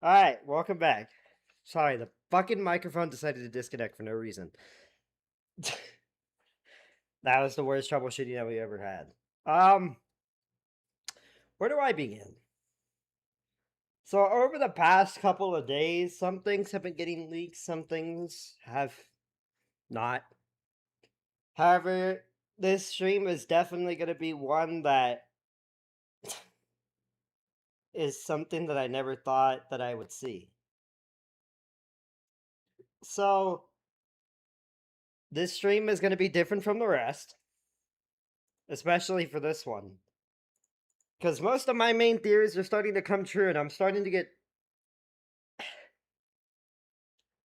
Alright, welcome back. Sorry, the fucking microphone decided to disconnect for no reason. That was the worst troubleshooting that we ever had. Um, where do I begin? So over the past couple of days, some things have been getting leaked, some things have not. However, this stream is definitely going to be one that is something that I never thought that I would see. So, this stream is going to be different from the rest, especially for this one. Because most of my main theories are starting to come true, and I'm starting to get...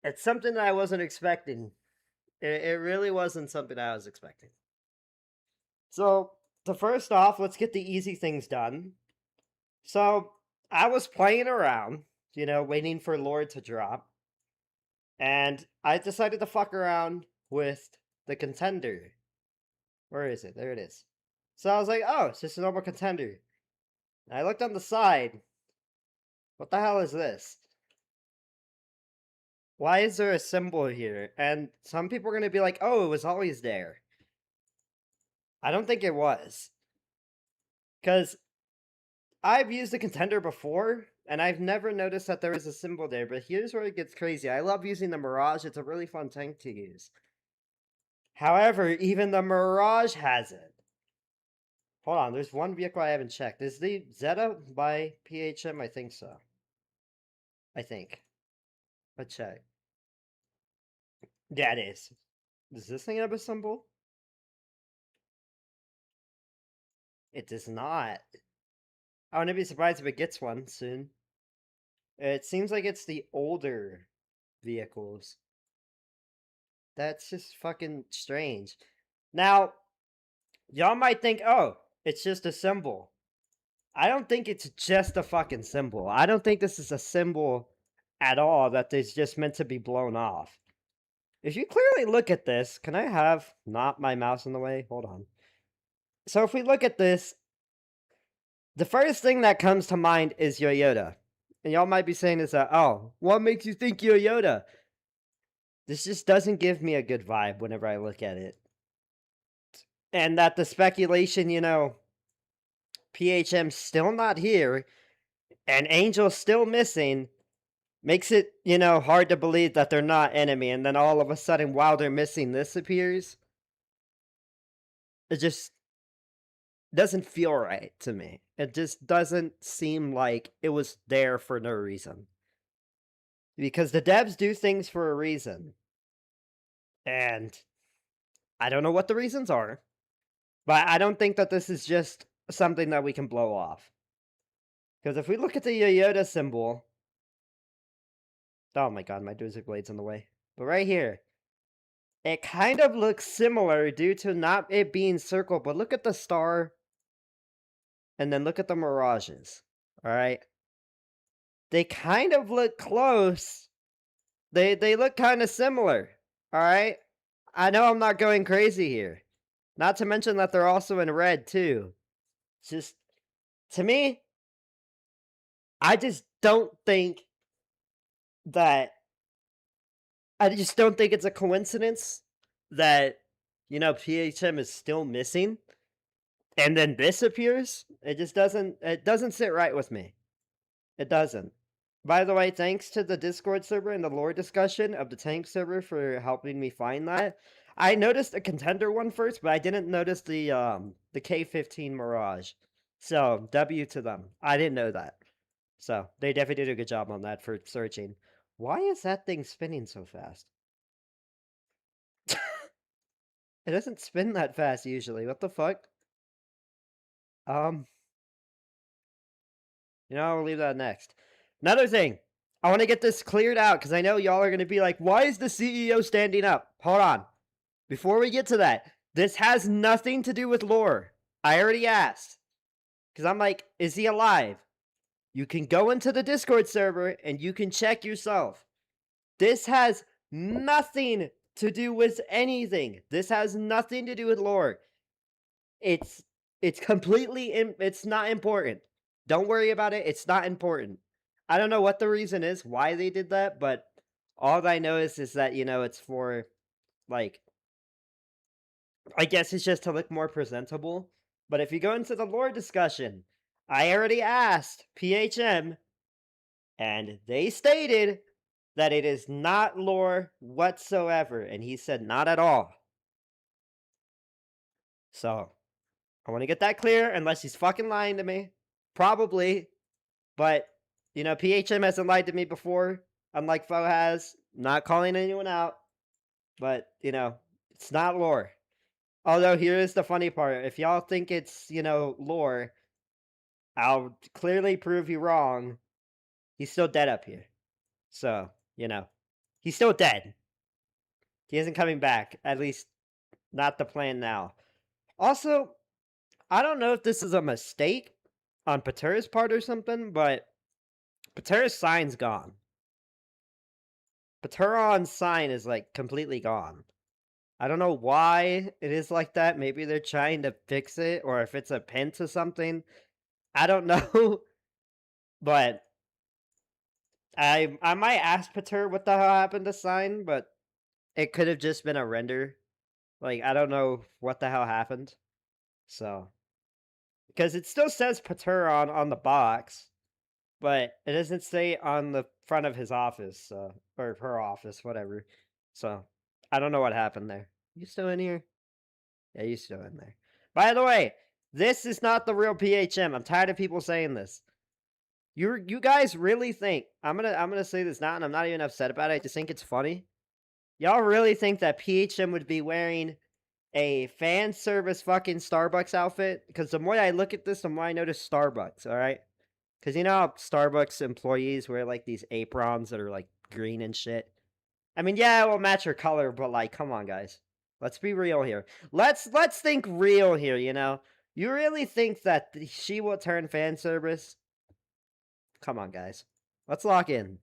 It's something that I wasn't expecting. It really wasn't something I was expecting. So, first off, let's get the easy things done. So, I was playing around, waiting for Lord to drop. And I decided to fuck around with the contender. Where is it? There it is. So I was like, oh, it's just a normal contender. And I looked on the side. What the hell is this? Why is there a symbol here? And some people are going to be like, oh, it was always there. I don't think it was. Because I've used a contender before, and I've never noticed that there is a symbol there. But here's where it gets crazy. I love using the Mirage. It's a really fun tank to use. However, even the Mirage has it. Hold on, there's one vehicle I haven't checked. Is the Zeta by PHM? I think so. I think. Let's check. Yeah, it is. Does this thing have a symbol? It does not. I wouldn't be surprised if it gets one soon. It seems like it's the older vehicles. That's just fucking strange. Now, y'all might think, oh, it's just a symbol. I don't think it's just a fucking symbol. I don't think this is a symbol at all that is just meant to be blown off. If you clearly look at this, can I have not my mouse in the way? Hold on. So if we look at this, the first thing that comes to mind is Yoyoda. And y'all might be saying is that, oh, what makes you think Yoyoda? This just doesn't give me a good vibe whenever I look at it. And that the speculation, PHM's still not here, and Angel's still missing, makes it, hard to believe that they're not enemy, and then all of a sudden, while they're missing, this appears. It just doesn't feel right to me. It just doesn't seem like it was there for no reason. Because the devs do things for a reason. And I don't know what the reasons are, but I don't think that this is just something that we can blow off. Because if we look at the Yoyoda symbol... Oh my god, my Dozer Blade's in the way. But right here, it kind of looks similar due to not it being circled, but look at the star, and then look at the mirages, alright? They kind of look close. They look kind of similar, alright? I know I'm not going crazy here. Not to mention that they're also in red, too. It's just, to me, I just don't think that... I just don't think it's a coincidence that, PHM is still missing. And then this appears. It just doesn't sit right with me. It doesn't. By the way, thanks to the Discord server and the lore discussion of the tank server for helping me find that. I noticed a contender one first, but I didn't notice the K15 Mirage. So, W to them. I didn't know that. So, they definitely did a good job on that for searching. Why is that thing spinning so fast? It doesn't spin that fast usually. What the fuck? I'll leave that next. Another thing. I want to get this cleared out because I know y'all are going to be like, why is the CEO standing up? Hold on. Before we get to that, this has nothing to do with lore. I already asked. Because I'm like, is he alive? You can go into the Discord server and you can check yourself. This has nothing to do with anything. This has nothing to do with lore. It's completely, it's not important. Don't worry about it. It's not important. I don't know what the reason is why they did that, but all I know is that, it's for, like, I guess it's just to look more presentable. But if you go into the lore discussion, I already asked PHM, and they stated that it is not lore whatsoever, and he said not at all. So, I want to get that clear, unless he's fucking lying to me. Probably, but, PHM hasn't lied to me before, unlike Foe has. Not calling anyone out, but, it's not lore. Although, here is the funny part. If y'all think it's, lore, I'll clearly prove you wrong. He's still dead up here. So, he's still dead. He isn't coming back. At least, not the plan now. Also, I don't know if this is a mistake on Patura's part or something, but Patura's sign's gone. Paturon's sign is, like, completely gone. I don't know why it is like that. Maybe they're trying to fix it, or if it's a pin to something. I don't know. But I might ask Patur what the hell happened to sign, but it could have just been a render. Like, I don't know what the hell happened. So, because it still says Patur on the box, but it doesn't say on the front of his office, or her office, whatever. So, I don't know what happened there. You still in here? Yeah, you still in there. By the way, this is not the real PHM. I'm tired of people saying this. You guys really think I'm gonna say this now, and I'm not even upset about it. I just think it's funny. Y'all really think that PHM would be wearing a fan service fucking Starbucks outfit? Because the more I look at this, the more I notice Starbucks. All right, because you know how Starbucks employees wear like these aprons that are like green and shit. I mean, yeah, it will match her color, but like, come on, guys. Let's be real here. Let's think real here. You really think that she will turn fan service? Come on, guys. Let's lock in.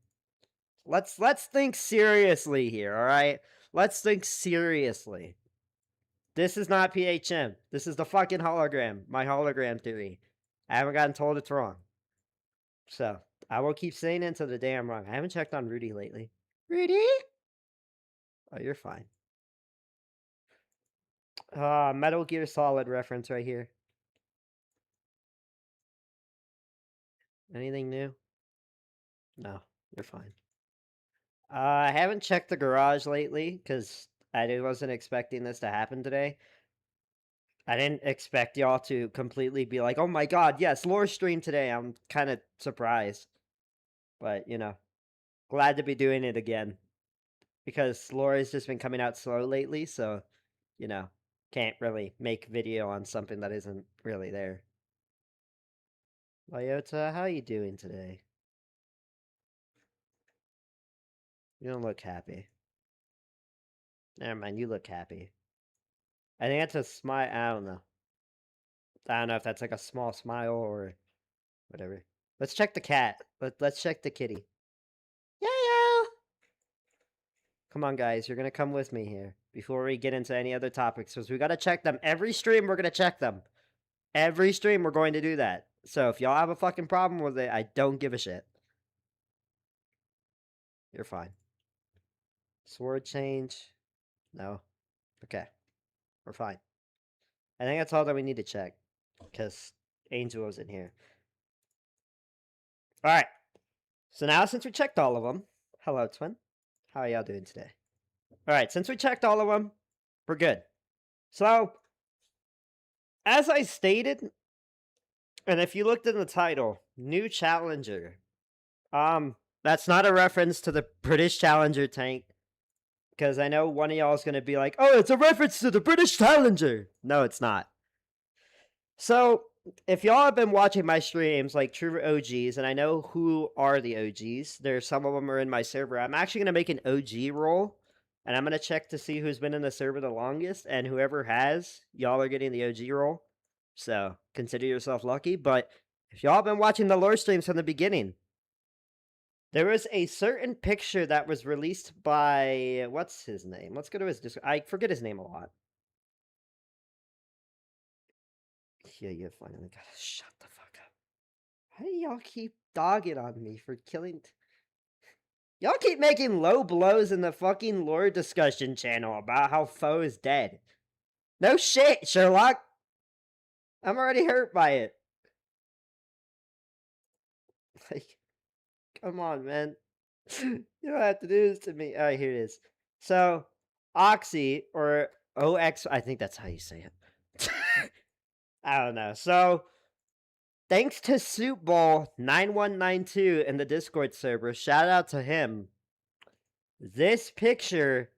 Let's think seriously here, all right? Let's think seriously. This is not PHM. This is the fucking hologram. My hologram theory. I haven't gotten told it's wrong. So, I will keep saying it until the day I'm wrong. I haven't checked on Rudy lately. Rudy? Oh, you're fine. Metal Gear Solid reference right here. Anything new? No, you're fine. I haven't checked the garage lately because I wasn't expecting this to happen today. I didn't expect y'all to completely be like, oh my god, yes, lore stream today. I'm kind of surprised. But, glad to be doing it again. Because lore has just been coming out slow lately, so, can't really make video on something that isn't really there. Lyota, how you doing today? You don't look happy. Never mind, you look happy. I think that's a smile. I don't know. I don't know if that's like a small smile or whatever. Let's check the cat. Let's check the kitty. Yeah, yeah. Come on, guys. You're gonna come with me here before we get into any other topics, because we gotta check them. Every stream, we're gonna check them. Every stream, we're going to do that. So if y'all have a fucking problem with it, I don't give a shit. You're fine. Sword change. No. Okay. We're fine. I think that's all that we need to check, because Angel was in here. Alright. So now, since we checked all of them, hello, twin. How are y'all doing today? Alright, since we checked all of them, we're good. So, as I stated, and if you looked in the title, new Challenger. That's not a reference to the British Challenger tank, because I know one of y'all is going to be like, oh, it's a reference to the British Challenger. No, it's not. So, if y'all have been watching my streams, like true OGs, and I know who are the OGs, there's some of them are in my server. I'm actually going to make an OG roll, and I'm going to check to see who's been in the server the longest, and whoever has, y'all are getting the OG roll. So, consider yourself lucky. But if y'all have been watching the lore streams from the beginning, there was a certain picture that was released by, what's his name? Let's go to his Discord. I forget his name a lot. Yeah, you finally gotta shut the fuck up. How do y'all keep dogging on me for killing? Y'all keep making low blows in the fucking lore discussion channel about how Foe is dead. No shit, Sherlock. I'm already hurt by it. Like, come on, man. You don't have to do this to me. Alright, here it is. So, Oxy, or OX, I think that's how you say it. I don't know. So, thanks to Soup Bowl 9192 in the Discord server, shout out to him. This picture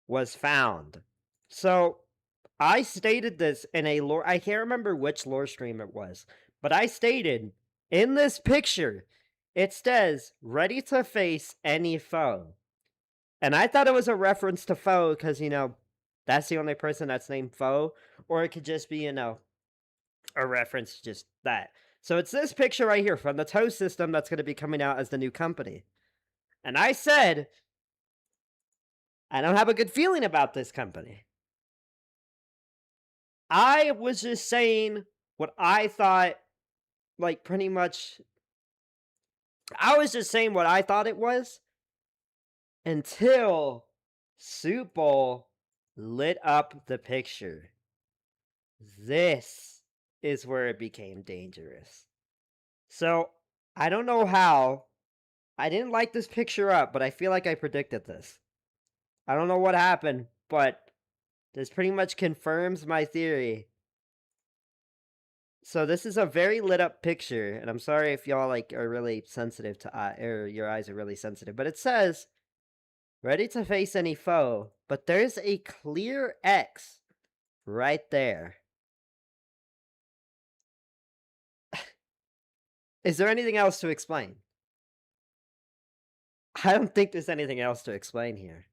was found. So, I stated this in a lore, I can't remember which lore stream it was, but I stated, in this picture, it says, ready to face any foe. And I thought it was a reference to Foe, because, you know, that's the only person that's named Foe, or it could just be, you know, a reference to just that. So it's this picture right here from the Toe system that's going to be coming out as the new company. And I said, I don't have a good feeling about this company. I was just saying what I thought, like, pretty much. I was just saying what I thought it was until Soup Bowl lit up the picture. This is where it became dangerous. So, I don't know how. I didn't like this picture up, but I feel like I predicted this. I don't know what happened, but this pretty much confirms my theory. So this is a very lit up picture, and I'm sorry if y'all like are really sensitive to or your eyes are really sensitive, but it says ready to face any foe, but there's a clear X right there. Is there anything else to explain? I don't think there's anything else to explain here.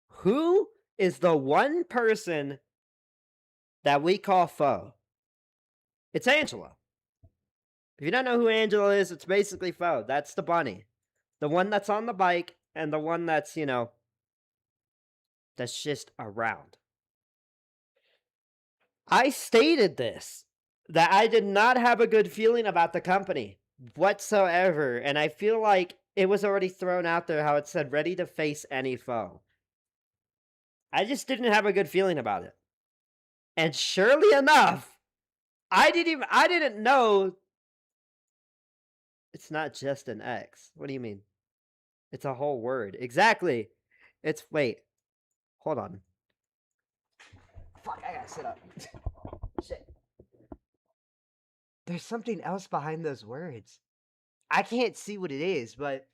Who is the one person that we call foe? It's Angela. If you don't know who Angela is, it's basically foe. That's the bunny. The one that's on the bike and the one that's, you know, that's just around. I stated this, that I did not have a good feeling about the company whatsoever, and I feel like it was already thrown out there how it said ready to face any foe. I just didn't have a good feeling about it. And surely enough, I didn't know it's not just an X. What do you mean? It's a whole word. Exactly. It's wait. Hold on. Fuck, I gotta sit up. Shit. There's something else behind those words. I can't see what it is, but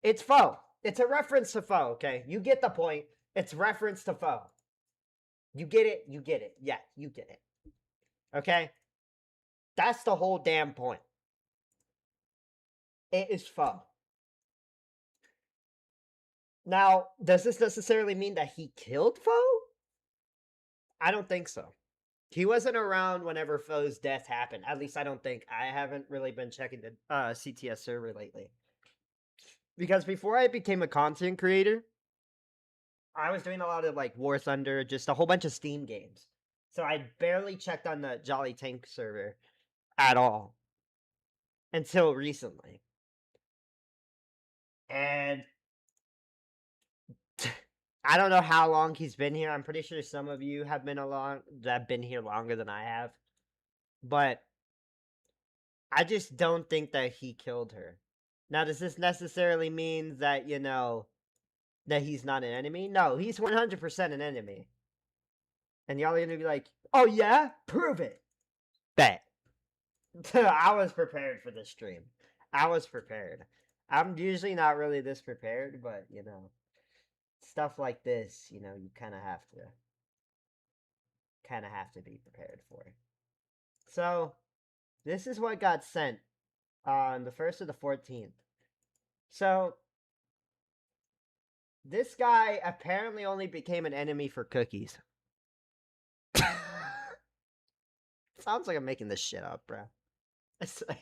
it's foe. It's a reference to foe, okay? You get the point. It's reference to foe. You get it? You get it. Yeah, you get it. Okay? That's the whole damn point. It is foe. Now, does this necessarily mean that he killed foe? I don't think so. He wasn't around whenever Foe's death happened. At least I don't think. I haven't really been checking the CTS server lately. Because before I became a content creator, I was doing a lot of like War Thunder, just a whole bunch of Steam games. So I barely checked on the Jolly Tank server at all until recently. And I don't know how long he's been here. I'm pretty sure some of you have been here longer than I have. But I just don't think that he killed her. Now, does this necessarily mean that, you know, that he's not an enemy? No, he's 100% an enemy. And y'all are gonna be like, oh yeah? Prove it. Bet. I was prepared for this stream. I was prepared. I'm usually not really this prepared, but, you know, stuff like this, you know, you kind of have to be prepared for. So, this is what got sent on the 1st of the 14th. So, this guy apparently only became an enemy for cookies. Sounds like I'm making this shit up, bro. It's like...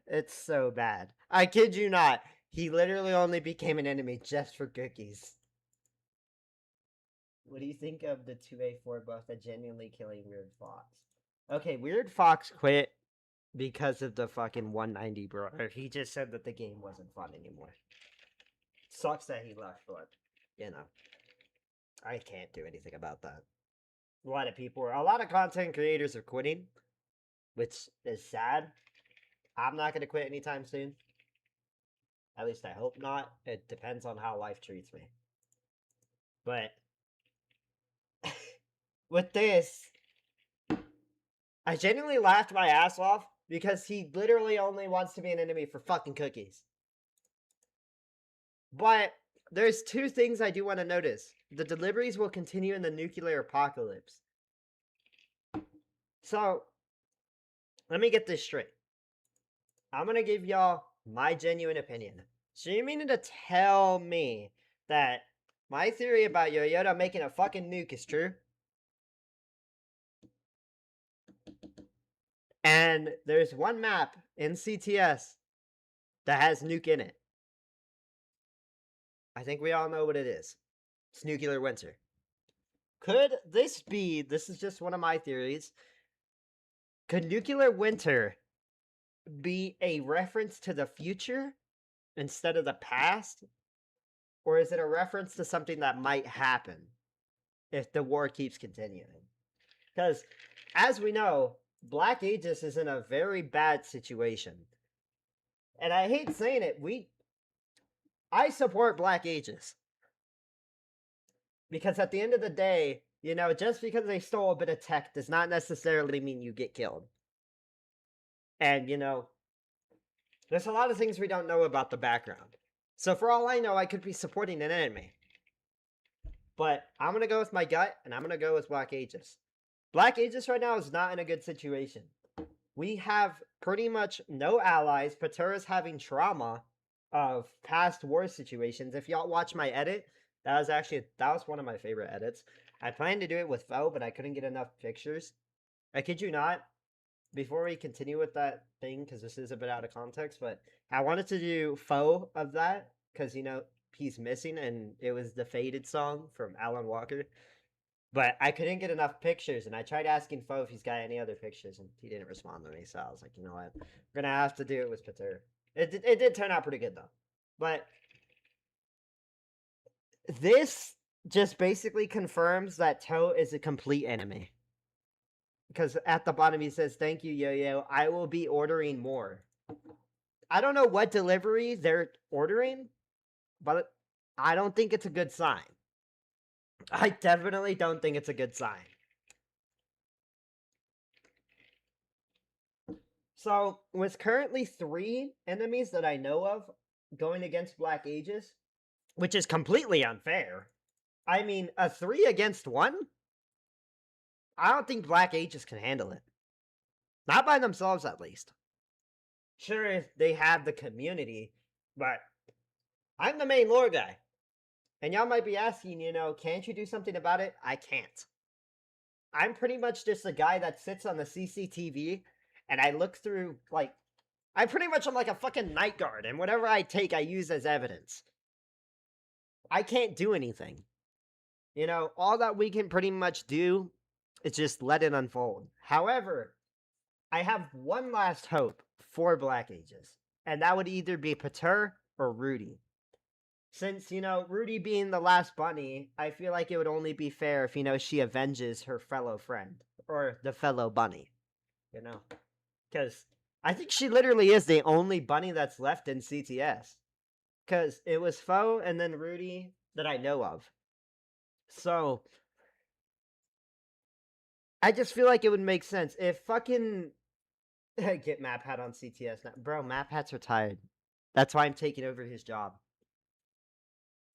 It's so bad. I kid you not. He literally only became an enemy just for cookies. What do you think of the 2A4 buff that genuinely killing Weird Fox? Okay, Weird Fox quit because of the fucking 190, bro. He just said that the game wasn't fun anymore. Sucks that he left, but, you know, I can't do anything about that. A lot of content creators are quitting, which is sad. I'm not going to quit anytime soon. At least I hope not. It depends on how life treats me. But with this, I genuinely laughed my ass off because he literally only wants to be an enemy for fucking cookies. But there's two things I do want to notice. The deliveries will continue in the nuclear apocalypse. So, let me get this straight. I'm going to give y'all my genuine opinion. So you mean to tell me that my theory about Yoyoda making a fucking nuke is true? And there's one map in CTS that has nuke in it. I think we all know what it is. It's Nuclear Winter. Could this be, this is just one of my theories, could Nuclear Winter be a reference to the future instead of the past? Or is it a reference to something that might happen if the war keeps continuing? Because, as we know, Black Aegis is in a very bad situation. And I hate saying it, I support Black Aegis. Because at the end of the day, you know, just because they stole a bit of tech does not necessarily mean you get killed. And, you know, there's a lot of things we don't know about the background. So for all I know, I could be supporting an enemy. But I'm going to go with my gut, and I'm going to go with Black Aegis. Black Aegis right now is not in a good situation. We have pretty much no allies. Patura's having trauma of past war situations. If y'all watch my edit, that was one of my favorite edits. I planned to do it with Foe, but I couldn't get enough pictures. I kid you not. Before we continue with that thing, because this is a bit out of context, but I wanted to do Foe of that, because, you know, he's missing, and it was the Faded song from Alan Walker. But I couldn't get enough pictures, and I tried asking Foe if he's got any other pictures, and he didn't respond to me, so I was like, you know what? We're going to have to do it with Pater. It did turn out pretty good, though. But this just basically confirms that Toe is a complete enemy. Because at the bottom he says, thank you, Yo-Yo. I will be ordering more. I don't know what delivery they're ordering, but I don't think it's a good sign. I definitely don't think it's a good sign. So, with currently 3 enemies that I know of going against Black Aegis, which is completely unfair. I mean, a 3 against 1? I don't think Black Aegis can handle it. Not by themselves, at least. Sure, if they have the community, but I'm the main lore guy. And y'all might be asking, you know, can't you do something about it? I can't. I'm pretty much just a guy that sits on the CCTV and I look through, like, I'm like a fucking night guard, and whatever I take, I use as evidence. I can't do anything. You know, all that we can pretty much do is just let it unfold. However, I have one last hope for Black Aegis, and that would either be Pater or Rudy. Since, you know, Rudy being the last bunny, I feel like it would only be fair if, you know, she avenges her fellow friend, or the fellow bunny, you know? Because I think she literally is the only bunny that's left in CTS. Because it was Foe and then Rudy that I know of. So, I just feel like it would make sense if fucking get Map Hat on CTS now. Bro, Map Hat's retired. That's why I'm taking over his job.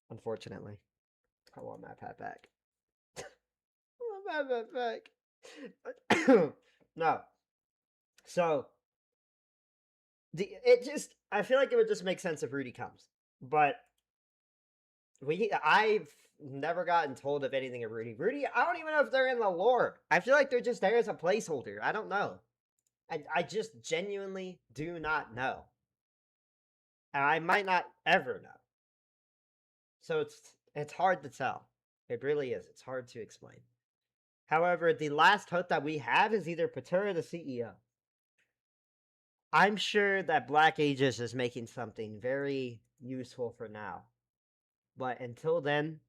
Unfortunately. I want Map Hat back. I want Map Hat back. No. So, I feel like it would just make sense if Rudy comes. But I've never gotten told of anything of Rudy. Rudy, I don't even know if they're in the lore. I feel like they're just there as a placeholder. I don't know. I just genuinely do not know. And I might not ever know. So it's hard to tell. It really is. It's hard to explain. However, the last hope that we have is either Pater or the CEO. I'm sure that Black Aegis is making something very useful for now. But until then,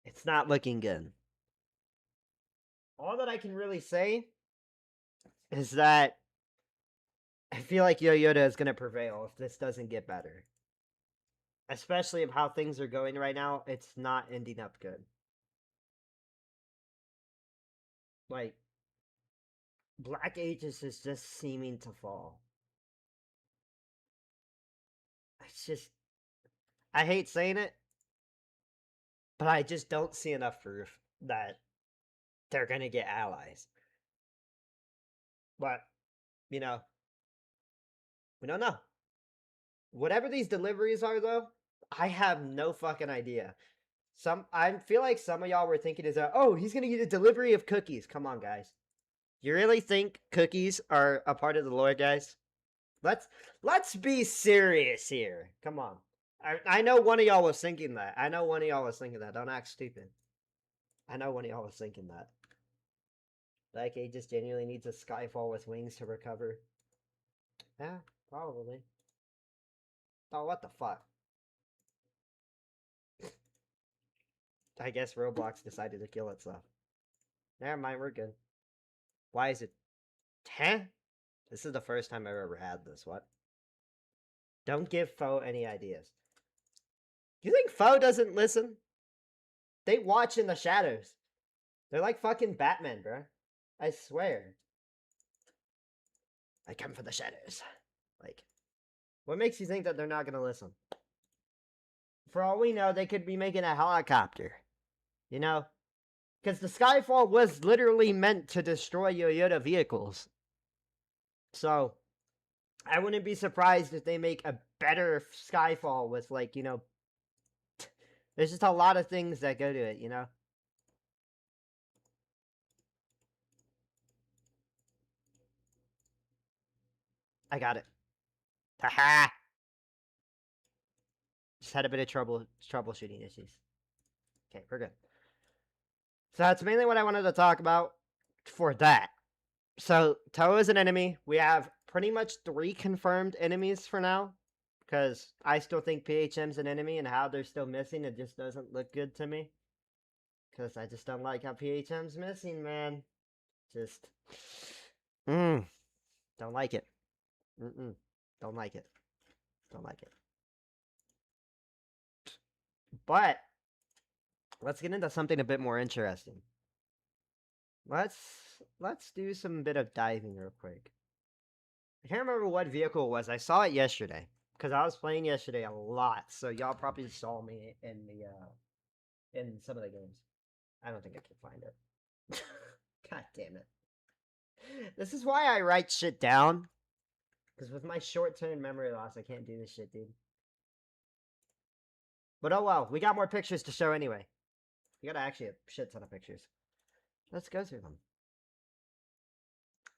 it's not looking good. All that I can really say is that I feel like Yoyoda is going to prevail if this doesn't get better. Especially of how things are going right now, it's not ending up good. Like, Black Aegis is just seeming to fall. It's just, I hate saying it, but I just don't see enough proof that they're going to get allies. But, you know, we don't know. Whatever these deliveries are, though, I have no fucking idea. I feel like some of y'all were thinking is that, oh, he's gonna get a delivery of cookies. Come on, guys. You really think cookies are a part of the lore, guys? Let's be serious here. Come on. I know one of y'all was thinking that. Don't act stupid. I know one of y'all was thinking that. Like, he just genuinely needs a Skyfall with wings to recover. Yeah, probably. Oh, what the fuck? I guess Roblox decided to kill itself. Never mind, we're good. Why is it 10? This is the first time I've ever had this. What? Don't give Foe any ideas. You think Foe doesn't listen? They watch in the shadows. They're like fucking Batman, bro. I swear. I come for the shadows. Like, what makes you think that they're not gonna listen? For all we know, they could be making a helicopter. You know? Because the Skyfall was literally meant to destroy Yoyoda vehicles. So, I wouldn't be surprised if they make a better Skyfall with, like, you know, there's just a lot of things that go to it, you know? I got it. Haha! Just had a bit of troubleshooting issues. Okay, we're good. So that's mainly what I wanted to talk about for that. So, Toho is an enemy. We have pretty much 3 confirmed enemies for now. Because I still think PHM's an enemy, and how they're still missing, it just doesn't look good to me. Because I just don't like how PHM's missing, man. Just... don't like it. Don't like it. Don't like it. But, let's get into something a bit more interesting. Let's do some bit of diving real quick. I can't remember what vehicle it was. I saw it yesterday. Because I was playing yesterday a lot. So y'all probably saw me in the in some of the games. I don't think I can find it. God damn it. This is why I write shit down. Because with my short-term memory loss, I can't do this shit, dude. But oh well, we got more pictures to show anyway. We got actually a shit ton of pictures. Let's go through them.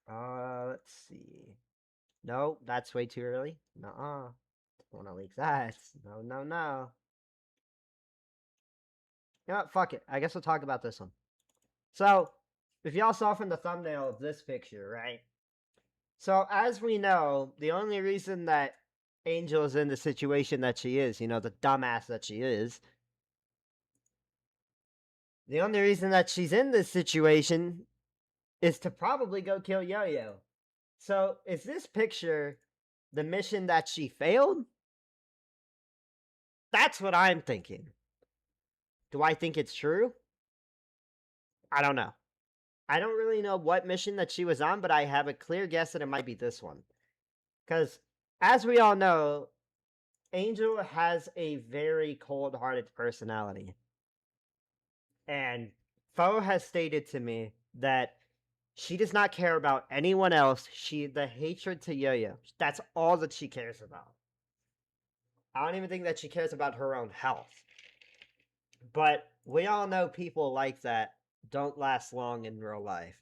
Let's see. No, that's way too early. Nuh-uh. Don't want to leak that. No. You know what? Fuck it. I guess we'll talk about this one. So, if y'all saw from the thumbnail of this picture, right? So, as we know, the only reason that Angel is in the situation that she is, you know, the dumbass that she is, the only reason that she's in this situation is to probably go kill Yo-Yo. So, is this picture the mission that she failed? That's what I'm thinking. Do I think it's true? I don't know. I don't really know what mission that she was on, but I have a clear guess that it might be this one. Because, as we all know, Angel has a very cold-hearted personality. And Foe has stated to me that she does not care about anyone else. The hatred to Yo-Yo, that's all that she cares about. I don't even think that she cares about her own health. But we all know people like that don't last long in real life.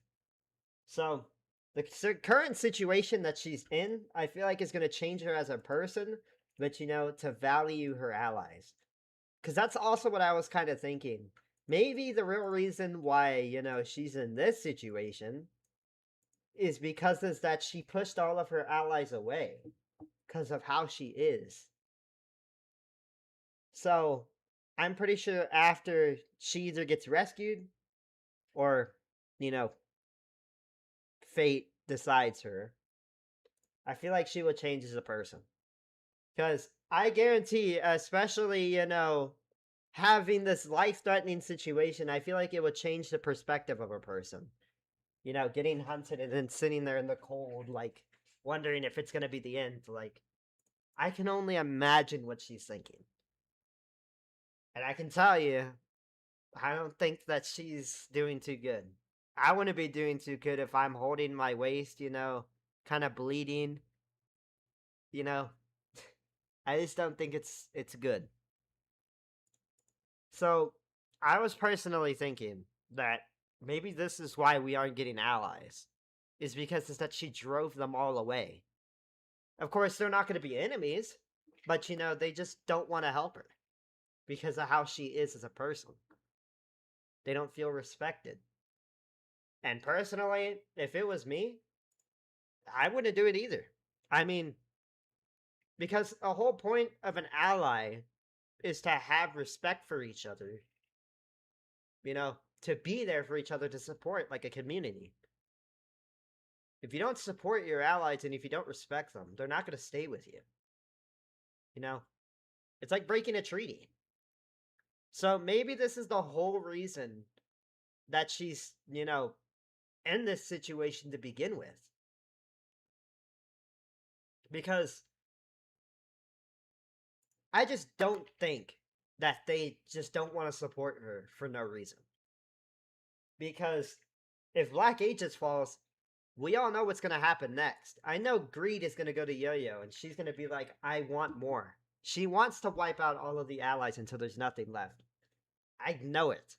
So, the current situation that she's in, I feel like is going to change her as a person, but, you know, to value her allies. Because that's also what I was kind of thinking. Maybe the real reason why, she's in this situation is because is that she pushed all of her allies away because of how she is. So I'm pretty sure after she either gets rescued or, you know, fate decides her, I feel like she will change as a person. Because I guarantee, especially, having this life threatening situation, I feel like it would change the perspective of a person. Getting hunted and then sitting there in the cold, like, wondering if it's going to be the end. Like, I can only imagine what she's thinking. And I can tell you, I don't think that she's doing too good. I wouldn't be doing too good if I'm holding my waist, kind of bleeding, you know. I just don't think it's good. So, I was personally thinking that maybe this is why we aren't getting allies. Is because it's that she drove them all away. Of course, they're not going to be enemies, but they just don't want to help her because of how she is as a person. They don't feel respected. And personally, if it was me, I wouldn't do it either. I mean, because a whole point of an ally is to have respect for each other, to be there for each other, to support like a community. If you don't support your allies and if you don't respect them, they're not going to stay with you. It's like breaking a treaty. So maybe this is the whole reason that she's, in this situation to begin with. Because I just don't think that they just don't want to support her for no reason. Because if Black Aegis falls, we all know what's going to happen next. I know Greed is going to go to Yo-Yo, and she's going to be like, I want more. She wants to wipe out all of the allies until there's nothing left. I know it.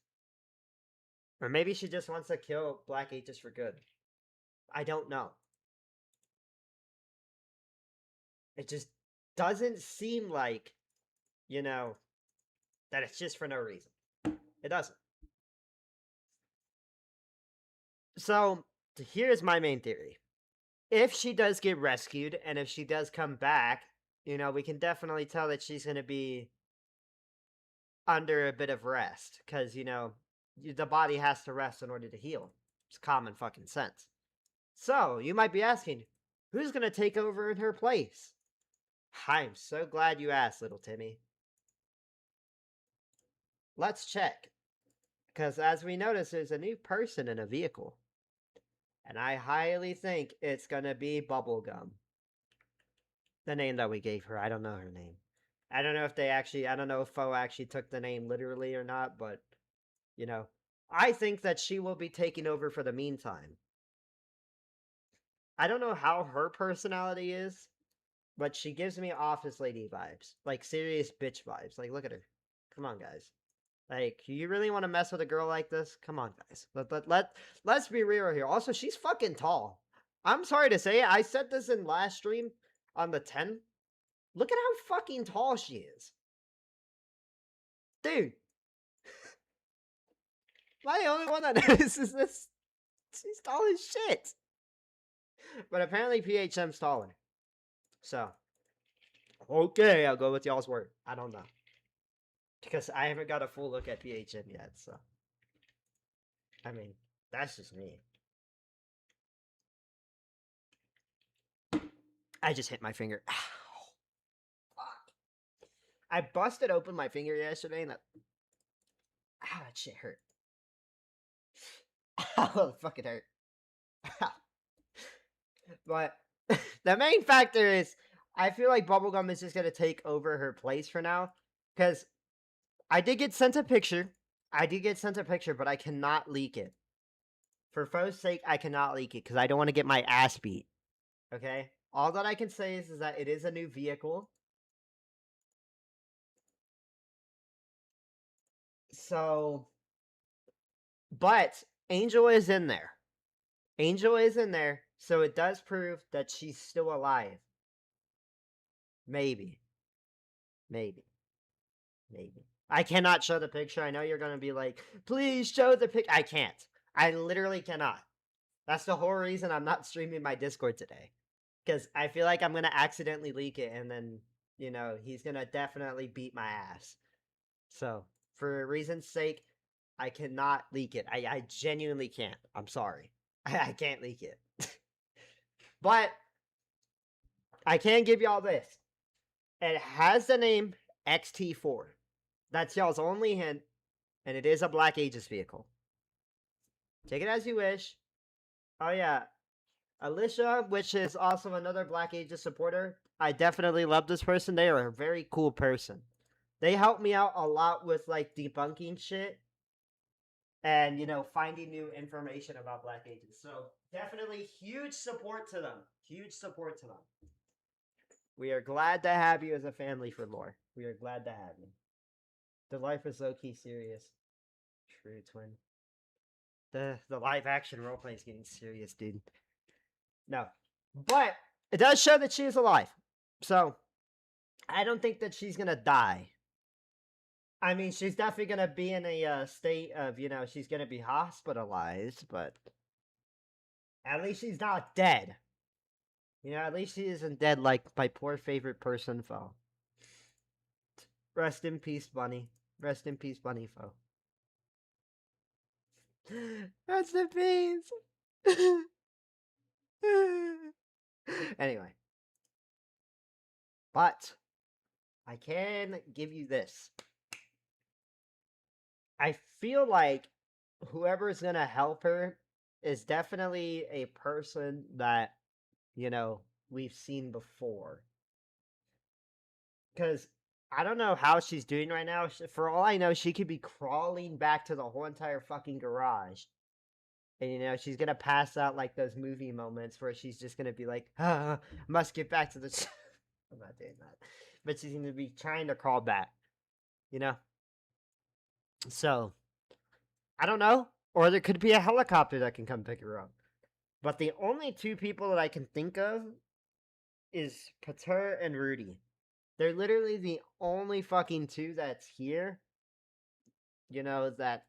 Or maybe she just wants to kill Black Aegis for good. I don't know. It just doesn't seem like, that it's just for no reason. It doesn't. So, here's my main theory. If she does get rescued, and if she does come back, we can definitely tell that she's going to be under a bit of rest. Because, the body has to rest in order to heal. It's common fucking sense. So, you might be asking, who's going to take over in her place? I'm so glad you asked, little Timmy. Let's check. Because as we notice, there's a new person in a vehicle. And I highly think it's going to be Bubblegum. The name that we gave her. I don't know her name. I don't know if I don't know if Foe actually took the name literally or not, but, I think that she will be taking over for the meantime. I don't know how her personality is, but she gives me office lady vibes. Like, serious bitch vibes. Like, look at her. Come on, guys. Like, you really want to mess with a girl like this? Come on, guys. Let's be real here. Also, she's fucking tall. I'm sorry to say it. I said this in last stream on the 10. Look at how fucking tall she is. Dude. Am I the only one that notices this? She's tall as shit. But apparently PHM's taller. So. Okay, I'll go with y'all's word. I don't know. Because I haven't got a full look at PHM yet, so. I mean, that's just me. I just hit my finger. Ow. Fuck. I busted open my finger yesterday and that. Ow, that shit hurt. Oh, fuck, it hurt. But the main factor is I feel like Bubblegum is just going to take over her place for now. Because I did get sent a picture. But I cannot leak it. For Foe's sake, I cannot leak it because I don't want to get my ass beat. Okay? All that I can say is that it is a new vehicle. So, but Angel is in there. So it does prove that she's still alive. Maybe. I cannot show the picture. I know you're gonna be like, please show the pic. I can't. I literally cannot. That's the whole reason I'm not streaming my Discord today. Because I feel like I'm gonna accidentally leak it, and then he's gonna definitely beat my ass. So for reason's sake, I cannot leak it. I genuinely can't. I'm sorry. I can't leak it. But I can give y'all this. It has the name XT4. That's y'all's only hint, and it is a Black Aegis vehicle. Take it as you wish. Oh yeah, Alicia, which is also another Black Aegis supporter. I definitely love this person. They are a very cool person. They help me out a lot with like debunking shit and finding new information about Black Aegis. So definitely huge support to them. Huge support to them. We are glad to have you as a family for lore. We are glad to have you. The life is low key serious. True, twin. The live action roleplay is getting serious, dude. No, but it does show that she is alive. So I don't think that she's gonna die. I mean, she's definitely gonna be in a state of she's gonna be hospitalized, but at least she's not dead. At least she isn't dead like my poor favorite person foe. Rest in peace, Bunny. Rest in peace, Bunny foe. Rest in peace. Anyway. But I can give you this. I feel like whoever's gonna help her is definitely a person that, we've seen before. Because I don't know how she's doing right now. For all I know, she could be crawling back to the whole entire fucking garage. And, she's gonna pass out like those movie moments where she's just gonna be like, must get back to the. I'm not doing that. But she's gonna be trying to crawl back. So, I don't know. Or there could be a helicopter that can come pick her up. But the only two people that I can think of is Pater and Rudy. They're literally the only fucking two that's here, that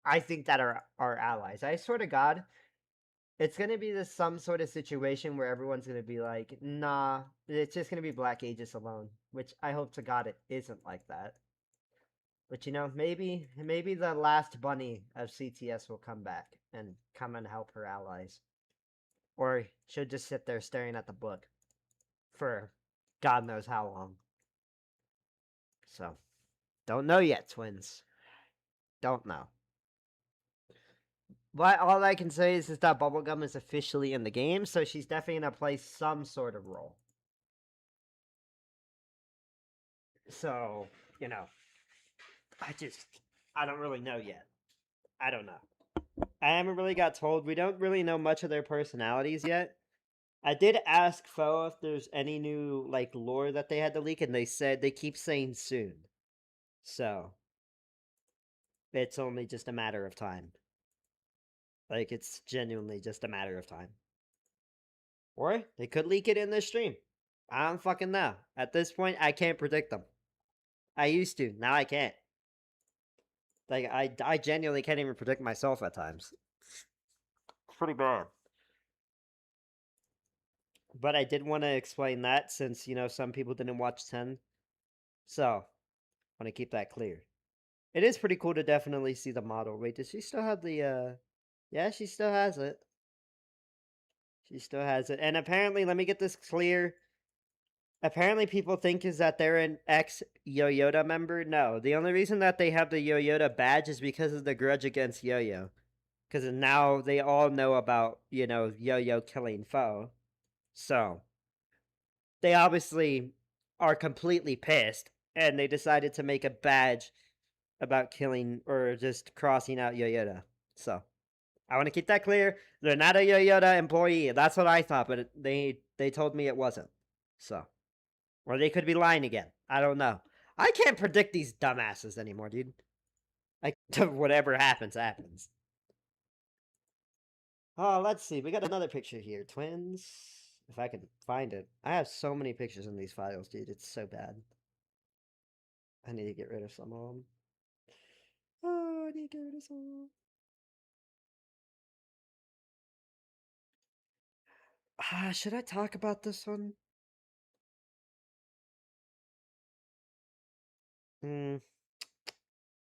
I think that are our allies. I swear to God, it's gonna be this some sort of situation where everyone's gonna be like, nah, it's just gonna be Black Aegis alone. Which I hope to God it isn't like that. But maybe the last bunny of CTS will come back and come and help her allies. Or she'll just sit there staring at the book for God knows how long. So, don't know yet, twins. Don't know. But all I can say is that Bubblegum is officially in the game, so she's definitely going to play some sort of role. So, I don't really know yet. I don't know. I haven't really got told. We don't really know much of their personalities yet. I did ask Foe if there's any new, lore that they had to leak, and they said they keep saying soon. So, it's only just a matter of time. It's genuinely just a matter of time. Or they could leak it in this stream. I don't fucking know. At this point, I can't predict them. I used to. Now I can't. I genuinely can't even predict myself at times. It's pretty bad. But I did want to explain that since, some people didn't watch 10. So, I want to keep that clear. It is pretty cool to definitely see the model. Wait, does she still have the, Yeah, she still has it. She still has it. And apparently, let me get this clear. Apparently, people think is that they're an ex-Yo-Yoda member. No, the only reason that they have the Yo-Yoda badge is because of the grudge against Yo-Yo. Because now they all know about, Yo-Yo killing Foe. So, they obviously are completely pissed, and they decided to make a badge about killing or just crossing out Yo-Yoda. So, I want to keep that clear. They're not a Yo-Yoda employee. That's what I thought, but they told me it wasn't. So, or they could be lying again. I don't know. I can't predict these dumbasses anymore, dude. Whatever happens, happens. Oh, let's see. We got another picture here. Twins. If I can find it. I have so many pictures in these files, dude. It's so bad. I need to get rid of some of them. Oh, I need to get rid of some of them. Should I talk about this one? Hmm.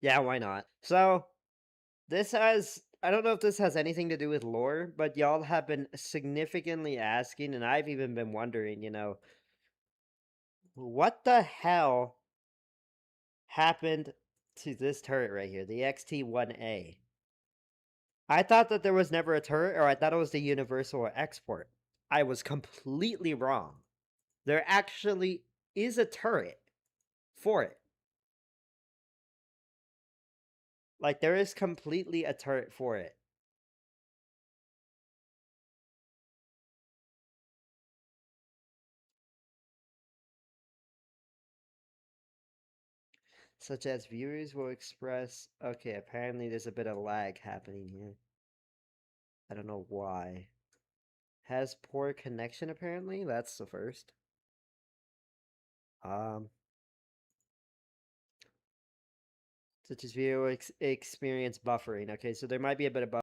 Yeah, why not? So, this has I don't know if this has anything to do with lore, but y'all have been significantly asking, and I've even been wondering, what the hell happened to this turret right here, the XT-1A? I thought that there was never a turret, or I thought it was the universal export. I was completely wrong. There actually is a turret for it. Like, there is completely a turret for it. Such as viewers will express. Okay, apparently there's a bit of lag happening here. I don't know why. Has poor connection, apparently? That's the first. Um, Such as viewer experience buffering. Okay, so there might be a bit of